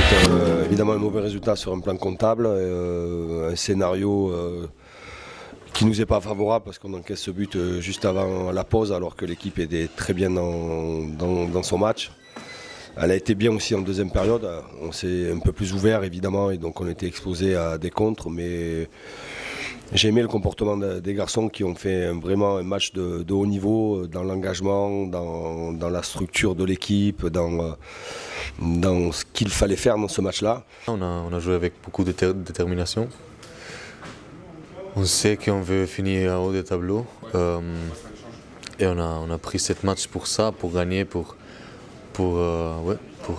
C'est évidemment un mauvais résultat sur un plan comptable, un scénario qui nous est pas favorable parce qu'on encaisse ce but juste avant la pause alors que l'équipe était très bien dans son match. Elle a été bien aussi en deuxième période, on s'est un peu plus ouvert évidemment et donc on était exposé à des contres, mais j'ai aimé le comportement des garçons qui ont fait vraiment un match de haut niveau dans l'engagement, dans la structure de l'équipe, dans ce qu'il fallait faire dans ce match-là. On a joué avec beaucoup de détermination. On sait qu'on veut finir en haut des tableaux et on a pris cette match pour ça, pour gagner, pour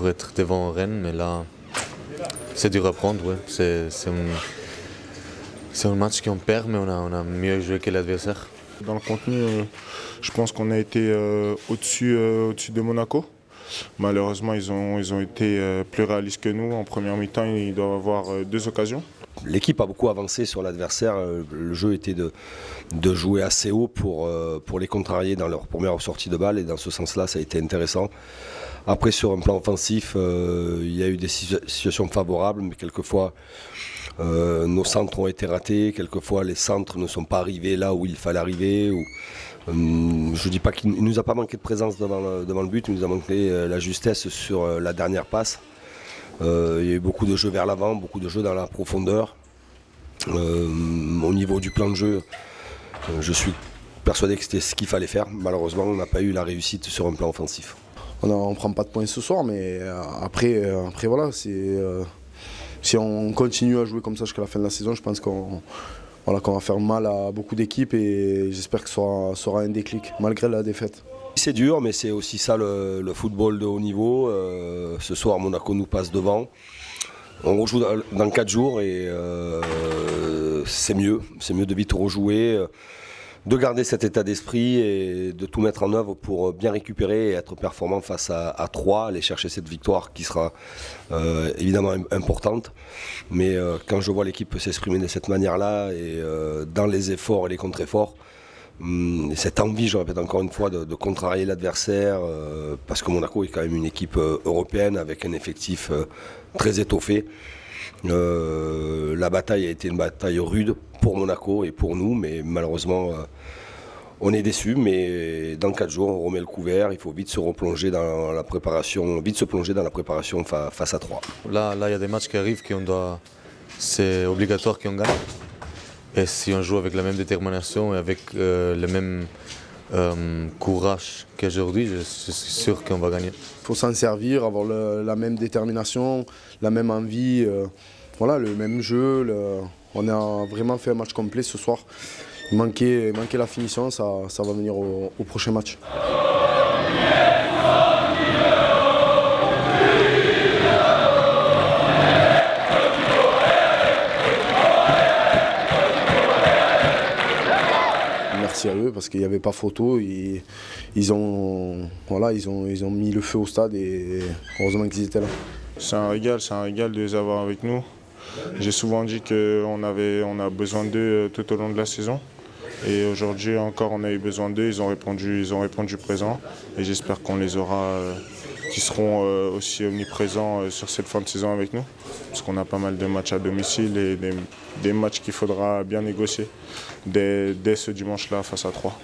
être devant Rennes, mais là c'est dur à prendre. Ouais. C'est un match qu'on perd, mais on a mieux joué que l'adversaire. Dans le contenu, je pense qu'on a été au-dessus de Monaco. Malheureusement, ils ont été plus réalistes que nous. En première mi-temps, ils doivent avoir 2 occasions. L'équipe a beaucoup avancé sur l'adversaire. Le jeu était de jouer assez haut pour les contrarier dans leur première sortie de balle et dans ce sens-là, ça a été intéressant. Après, sur un plan offensif, il y a eu des situations favorables, mais quelquefois nos centres ont été ratés, quelquefois les centres ne sont pas arrivés là où il fallait arriver. Je ne dis pas qu'il ne nous a pas manqué de présence devant le but, il nous a manqué la justesse sur la dernière passe. Il y a eu beaucoup de jeux vers l'avant, beaucoup de jeux dans la profondeur. Au niveau du plan de jeu, je suis persuadé que c'était ce qu'il fallait faire. Malheureusement, on n'a pas eu la réussite sur un plan offensif. On ne prend pas de points ce soir, mais après voilà, si on continue à jouer comme ça jusqu'à la fin de la saison, je pense qu'on va faire mal à beaucoup d'équipes et j'espère que ce sera un déclic, malgré la défaite. C'est dur, mais c'est aussi ça le football de haut niveau. Ce soir, Monaco nous passe devant. On rejoue dans 4 jours et c'est mieux de vite rejouer, de garder cet état d'esprit et de tout mettre en œuvre pour bien récupérer et être performant face à 3, aller chercher cette victoire qui sera évidemment importante. Mais quand je vois l'équipe s'exprimer de cette manière-là et dans les efforts et les contre-efforts, cette envie, je répète encore une fois, de contrarier l'adversaire, parce que Monaco est quand même une équipe européenne avec un effectif très étoffé. La bataille a été une bataille rude pour Monaco et pour nous, mais malheureusement on est déçus. Mais dans 4 jours, on remet le couvert, il faut vite se replonger dans la préparation, face à 3. Là, il y a des matchs qui arrivent c'est obligatoire qu'on gagne. Et si on joue avec la même détermination et avec le même courage qu'aujourd'hui, je suis sûr qu'on va gagner. Il faut s'en servir, avoir la même détermination, la même envie, voilà, le même jeu. On a vraiment fait un match complet ce soir. Il manquait la finition, ça va venir au prochain match. Merci à eux parce qu'il n'y avait pas photo. Ils ont mis le feu au stade et heureusement qu'ils étaient là. C'est un régal de les avoir avec nous. J'ai souvent dit qu'on a besoin d'eux tout au long de la saison. Et aujourd'hui encore on a eu besoin d'eux, ils ont répondu présent. Et j'espère qu'on les aura, qu'ils seront aussi omniprésents sur cette fin de saison avec nous. Parce qu'on a pas mal de matchs à domicile et des matchs qu'il faudra bien négocier dès ce dimanche-là face à 3.